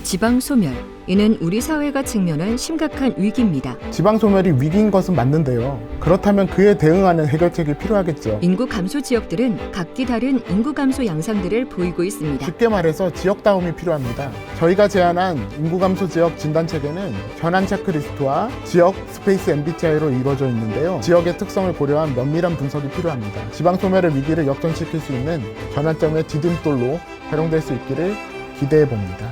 지방 소멸. 이는 우리 사회가 직면한 심각한 위기입니다. 지방 소멸이 위기인 것은 맞는데요. 그렇다면 그에 대응하는 해결책이 필요하겠죠. 인구 감소 지역들은 각기 다른 인구 감소 양상들을 보이고 있습니다. 쉽게 말해서 지역다움이 필요합니다. 저희가 제안한 인구 감소 지역 진단 체계는 현안 체크리스트와 지역 스페이스 MBTI로 이루어져 있는데요. 지역의 특성을 고려한 면밀한 분석이 필요합니다. 지방 소멸의 위기를 역전시킬 수 있는 전환점의 디딤돌로 활용될 수 있기를 기대해 봅니다.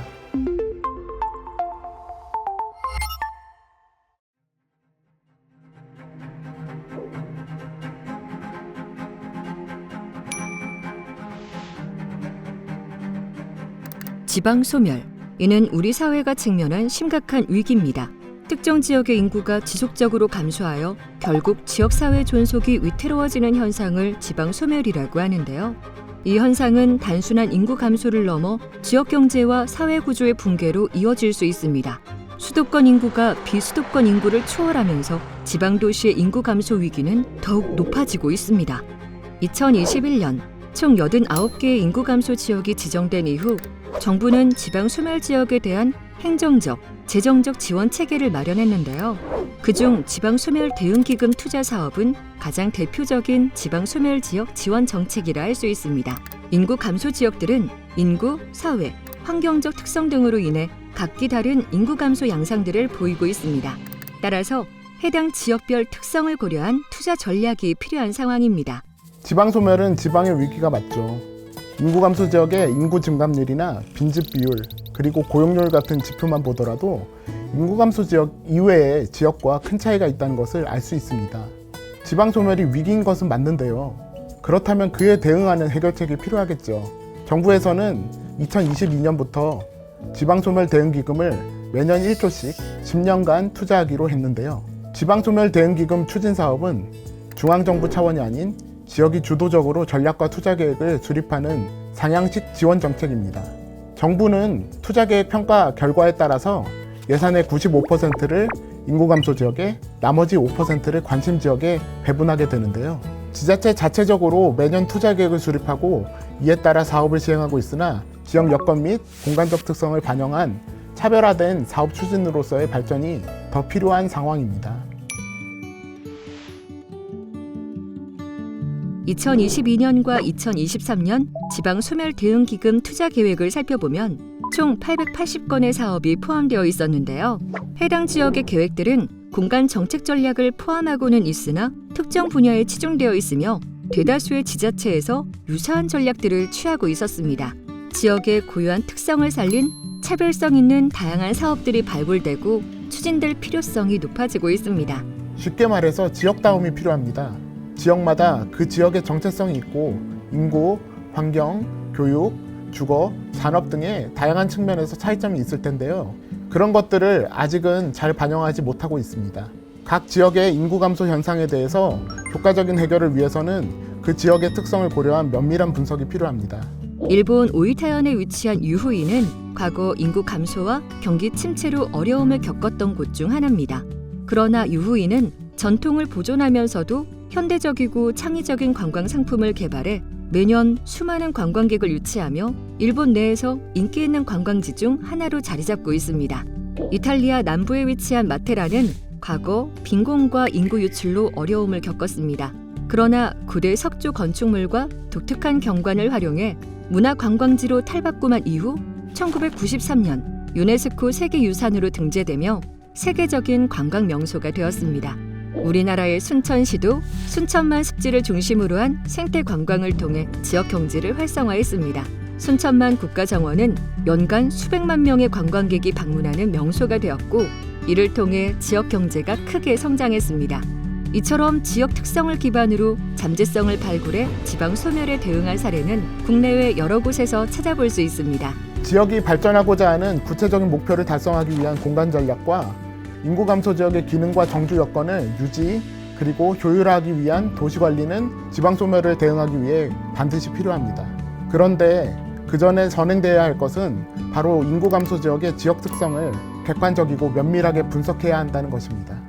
지방 소멸. 이는 우리 사회가 직면한 심각한 위기입니다. 특정 지역의 인구가 지속적으로 감소하여 결국 지역사회 존속이 위태로워지는 현상을 지방 소멸이라고 하는데요. 이 현상은 단순한 인구 감소를 넘어 지역 경제와 사회 구조의 붕괴로 이어질 수 있습니다. 수도권 인구가 비수도권 인구를 초월하면서 지방 도시의 인구 감소 위기는 더욱 높아지고 있습니다. 2021년 총 89개의 인구 감소 지역이 지정된 이후 정부는 지방 소멸 지역에 대한 행정적, 재정적 지원 체계를 마련했는데요. 그중 지방 소멸 대응 기금 투자 사업은 가장 대표적인 지방 소멸 지역 지원 정책이라 할 수 있습니다. 인구 감소 지역들은 인구, 사회, 환경적 특성 등으로 인해 각기 다른 인구 감소 양상들을 보이고 있습니다. 따라서 해당 지역별 특성을 고려한 투자 전략이 필요한 상황입니다. 지방 소멸은 지방의 위기가 맞죠. 인구 감소 지역의 인구 증감률이나 빈집 비율, 그리고 고용률 같은 지표만 보더라도 인구 감소 지역 이외의 지역과 큰 차이가 있다는 것을 알 수 있습니다. 지방 소멸이 위기인 것은 맞는데요. 그렇다면 그에 대응하는 해결책이 필요하겠죠. 정부에서는 2022년부터 지방 소멸 대응 기금을 매년 1조씩 10년간 투자하기로 했는데요. 지방 소멸 대응 기금 추진 사업은 중앙정부 차원이 아닌 지역이 주도적으로 전략과 투자 계획을 수립하는 상향식 지원 정책입니다. 정부는 투자 계획 평가 결과에 따라서 예산의 95%를 인구 감소 지역에, 나머지 5%를 관심 지역에 배분하게 되는데요. 지자체 자체적으로 매년 투자 계획을 수립하고 이에 따라 사업을 시행하고 있으나 지역 여건 및 공간적 특성을 반영한 차별화된 사업 추진으로서의 발전이 더 필요한 상황입니다. 2022년과 2023년 지방 소멸 대응 기금 투자 계획을 살펴보면 총 880건의 사업이 포함되어 있었는데요. 해당 지역의 계획들은 공간 정책 전략을 포함하고는 있으나 특정 분야에 치중되어 있으며 대다수의 지자체에서 유사한 전략들을 취하고 있었습니다. 지역의 고유한 특성을 살린 차별성 있는 다양한 사업들이 발굴되고 추진될 필요성이 높아지고 있습니다. 쉽게 말해서 지역다움이 필요합니다. 지역마다 그 지역의 정체성이 있고 인구, 환경, 교육, 주거, 산업 등의 다양한 측면에서 차이점이 있을 텐데요. 그런 것들을 아직은 잘 반영하지 못하고 있습니다. 각 지역의 인구 감소 현상에 대해서 효과적인 해결을 위해서는 그 지역의 특성을 고려한 면밀한 분석이 필요합니다. 일본 오이타현에 위치한 유후인은 과거 인구 감소와 경기 침체로 어려움을 겪었던 곳 중 하나입니다. 그러나 유후인은 전통을 보존하면서도 현대적이고 창의적인 관광 상품을 개발해 매년 수많은 관광객을 유치하며 일본 내에서 인기 있는 관광지 중 하나로 자리 잡고 있습니다. 이탈리아 남부에 위치한 마테라는 과거 빈곤과 인구 유출로 어려움을 겪었습니다. 그러나 고대 석조 건축물과 독특한 경관을 활용해 문화관광지로 탈바꿈한 이후 1993년 유네스코 세계유산으로 등재되며 세계적인 관광 명소가 되었습니다. 우리나라의 순천시도 순천만 습지를 중심으로 한 생태 관광을 통해 지역 경제를 활성화했습니다. 순천만 국가정원은 연간 수백만 명의 관광객이 방문하는 명소가 되었고 이를 통해 지역 경제가 크게 성장했습니다. 이처럼 지역 특성을 기반으로 잠재성을 발굴해 지방 소멸에 대응한 사례는 국내외 여러 곳에서 찾아볼 수 있습니다. 지역이 발전하고자 하는 구체적인 목표를 달성하기 위한 공간 전략과 인구 감소 지역의 기능과 정주 여건을 유지 그리고 효율화하기 위한 도시 관리는 지방 소멸을 대응하기 위해 반드시 필요합니다. 그런데 그 전에 선행돼야 할 것은 바로 인구 감소 지역의 지역 특성을 객관적이고 면밀하게 분석해야 한다는 것입니다.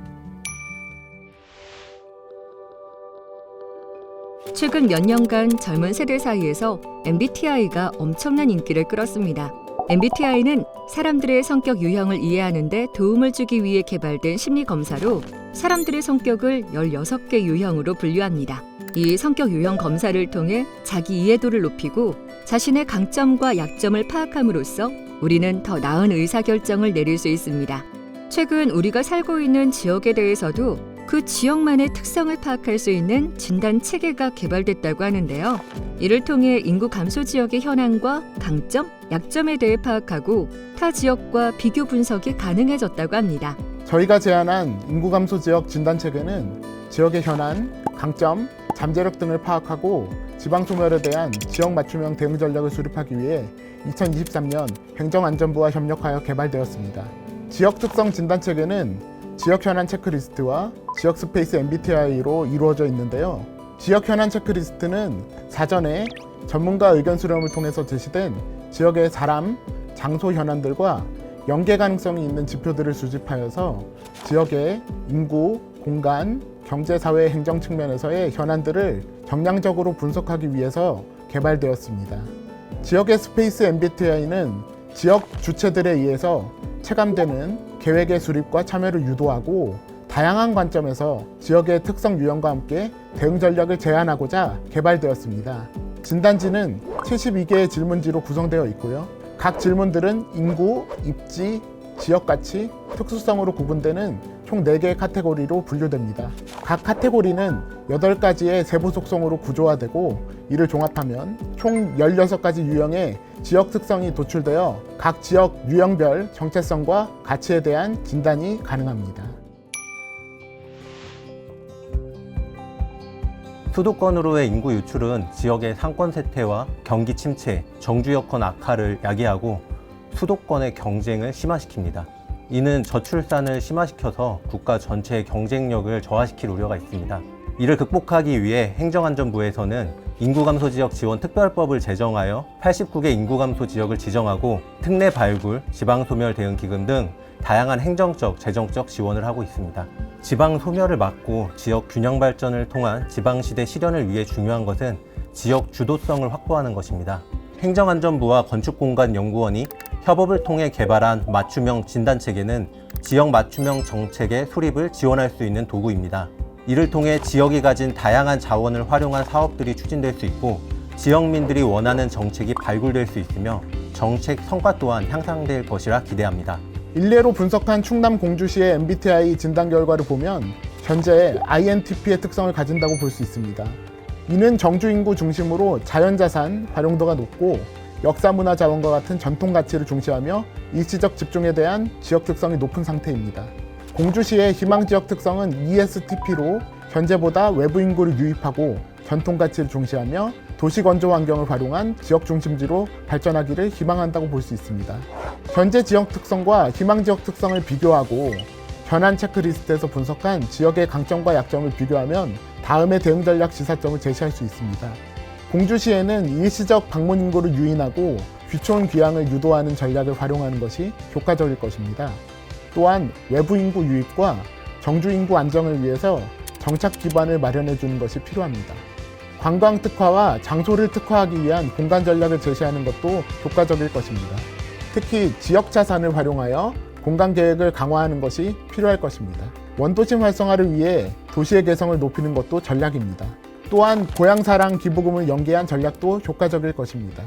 최근 몇 년간 젊은 세대 사이에서 MBTI가 엄청난 인기를 끌었습니다. MBTI는 사람들의 성격 유형을 이해하는 데 도움을 주기 위해 개발된 심리 검사로 사람들의 성격을 16개 유형으로 분류합니다. 이 성격 유형 검사를 통해 자기 이해도를 높이고 자신의 강점과 약점을 파악함으로써 우리는 더 나은 의사결정을 내릴 수 있습니다. 최근 우리가 살고 있는 지역에 대해서도 그 지역만의 특성을 파악할 수 있는 진단 체계가 개발됐다고 하는데요. 이를 통해 인구 감소 지역의 현황과 강점, 약점에 대해 파악하고 타 지역과 비교 분석이 가능해졌다고 합니다. 저희가 제안한 인구 감소 지역 진단 체계는 지역의 현안, 강점, 잠재력 등을 파악하고 지방 소멸에 대한 지역 맞춤형 대응 전략을 수립하기 위해 2023년 행정안전부와 협력하여 개발되었습니다. 지역 특성 진단 체계는 지역 현안 체크리스트와 지역 스페이스 MBTI로 이루어져 있는데요. 지역 현안 체크리스트는 사전에 전문가 의견 수렴을 통해서 제시된 지역의 사람, 장소 현안들과 연계 가능성이 있는 지표들을 수집하여서 지역의 인구, 공간, 경제, 사회, 행정 측면에서의 현안들을 정량적으로 분석하기 위해서 개발되었습니다. 지역의 스페이스 MBTI는 지역 주체들에 의해서 체감되는 계획의 수립과 참여를 유도하고 다양한 관점에서 지역의 특성 유형과 함께 대응 전략을 제안하고자 개발되었습니다. 진단지는 72개의 질문지로 구성되어 있고요. 각 질문들은 인구, 입지, 지역 가치, 특수성으로 구분되는 총 4개의 카테고리로 분류됩니다. 각 카테고리는 8가지의 세부 속성으로 구조화되고 이를 종합하면 총 16가지 유형의 지역 특성이 도출되어 각 지역 유형별 정체성과 가치에 대한 진단이 가능합니다. 수도권으로의 인구 유출은 지역의 상권 쇠퇴와 경기 침체, 정주 여건 악화를 야기하고 수도권의 경쟁을 심화시킵니다. 이는 저출산을 심화시켜서 국가 전체의 경쟁력을 저하시킬 우려가 있습니다. 이를 극복하기 위해 행정안전부에서는 인구감소 지역 지원 특별법을 제정하여 89개 인구감소 지역을 지정하고 특례 발굴, 지방소멸 대응 기금 등 다양한 행정적, 재정적 지원을 하고 있습니다. 지방 소멸을 막고 지역 균형 발전을 통한 지방시대 실현을 위해 중요한 것은 지역 주도성을 확보하는 것입니다. 행정안전부와 건축공간연구원이 협업을 통해 개발한 맞춤형 진단체계는 지역 맞춤형 정책의 수립을 지원할 수 있는 도구입니다. 이를 통해 지역이 가진 다양한 자원을 활용한 사업들이 추진될 수 있고 지역민들이 원하는 정책이 발굴될 수 있으며 정책 성과 또한 향상될 것이라 기대합니다. 일례로 분석한 충남 공주시의 MBTI 진단 결과를 보면 현재 INTP의 특성을 가진다고 볼 수 있습니다. 이는 정주 인구 중심으로 자연자산 활용도가 높고 역사문화 자원과 같은 전통 가치를 중시하며 일시적 집중에 대한 지역 특성이 높은 상태입니다. 공주시의 희망지역 특성은 ESTP로 현재보다 외부 인구를 유입하고 전통 가치를 중시하며 도시 건조 환경을 활용한 지역 중심지로 발전하기를 희망한다고 볼 수 있습니다. 현재 지역 특성과 희망 지역 특성을 비교하고 현안 체크리스트에서 분석한 지역의 강점과 약점을 비교하면 다음의 대응 전략 시사점을 제시할 수 있습니다. 공주시에는 일시적 방문 인구를 유인하고 귀촌 귀향을 유도하는 전략을 활용하는 것이 효과적일 것입니다. 또한 외부 인구 유입과 정주 인구 안정을 위해서 정착 기반을 마련해 주는 것이 필요합니다. 관광 특화와 장소를 특화하기 위한 공간 전략을 제시하는 것도 효과적일 것입니다. 특히 지역 자산을 활용하여 공간 계획을 강화하는 것이 필요할 것입니다. 원도심 활성화를 위해 도시의 개성을 높이는 것도 전략입니다. 또한 고향사랑 기부금을 연계한 전략도 효과적일 것입니다.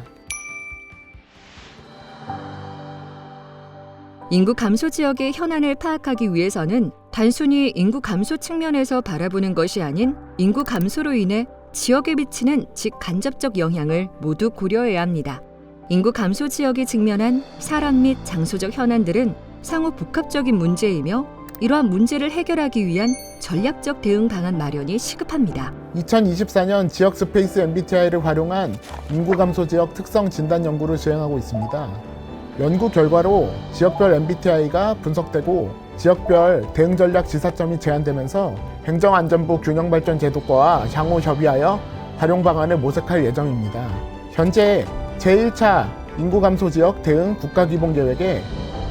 인구 감소 지역의 현안을 파악하기 위해서는 단순히 인구 감소 측면에서 바라보는 것이 아닌 인구 감소로 인해 지역에 미치는 직간접적 영향을 모두 고려해야 합니다. 인구 감소 지역이 직면한 사람 및 장소적 현안들은 상호 복합적인 문제이며 이러한 문제를 해결하기 위한 전략적 대응 방안 마련이 시급합니다. 2024년 지역 스페이스 MBTI를 활용한 인구 감소 지역 특성 진단 연구를 수행하고 있습니다. 연구 결과로 지역별 MBTI가 분석되고 지역별 대응 전략 지사점이 제안되면서 행정안전부 균형발전제도과와 향후 협의하여 활용 방안을 모색할 예정입니다. 현재 제1차 인구 감소 지역 대응 국가기본계획에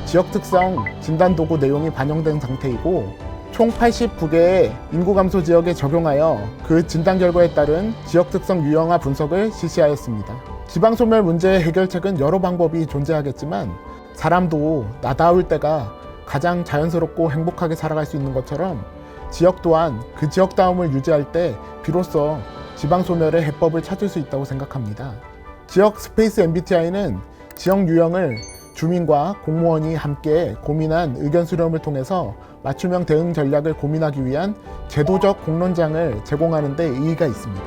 지역 특성 진단 도구 내용이 반영된 상태이고 총 89개의 인구 감소 지역에 적용하여 그 진단 결과에 따른 지역 특성 유형화 분석을 실시하였습니다. 지방소멸 문제의 해결책은 여러 방법이 존재하겠지만 사람도 나다울 때가 가장 자연스럽고 행복하게 살아갈 수 있는 것처럼 지역 또한 그 지역다움을 유지할 때 비로소 지방소멸의 해법을 찾을 수 있다고 생각합니다. 지역 스페이스 MBTI는 지역 유형을 주민과 공무원이 함께 고민한 의견 수렴을 통해서 맞춤형 대응 전략을 고민하기 위한 제도적 공론장을 제공하는 데 의의가 있습니다.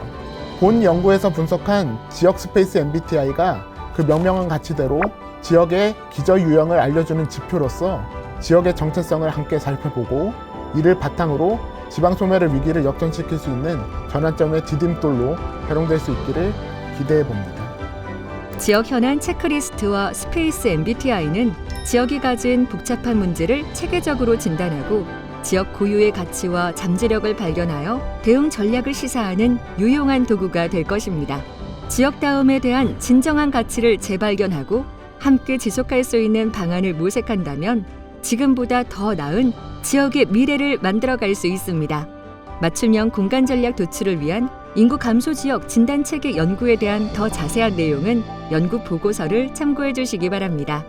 본 연구에서 분석한 지역 스페이스 MBTI가 그 명명한 가치대로 지역의 기저 유형을 알려주는 지표로서 지역의 정체성을 함께 살펴보고 이를 바탕으로 지방소멸의 위기를 역전시킬 수 있는 전환점의 디딤돌로 활용될 수 있기를 기대해 봅니다. 지역 현안 체크리스트와 스페이스 MBTI는 지역이 가진 복잡한 문제를 체계적으로 진단하고 지역 고유의 가치와 잠재력을 발견하여 대응 전략을 시사하는 유용한 도구가 될 것입니다. 지역다움에 대한 진정한 가치를 재발견하고 함께 지속할 수 있는 방안을 모색한다면 지금보다 더 나은 지역의 미래를 만들어갈 수 있습니다. 맞춤형 공간 전략 도출을 위한 인구 감소 지역 진단 체계 연구에 대한 더 자세한 내용은 연구 보고서를 참고해 주시기 바랍니다.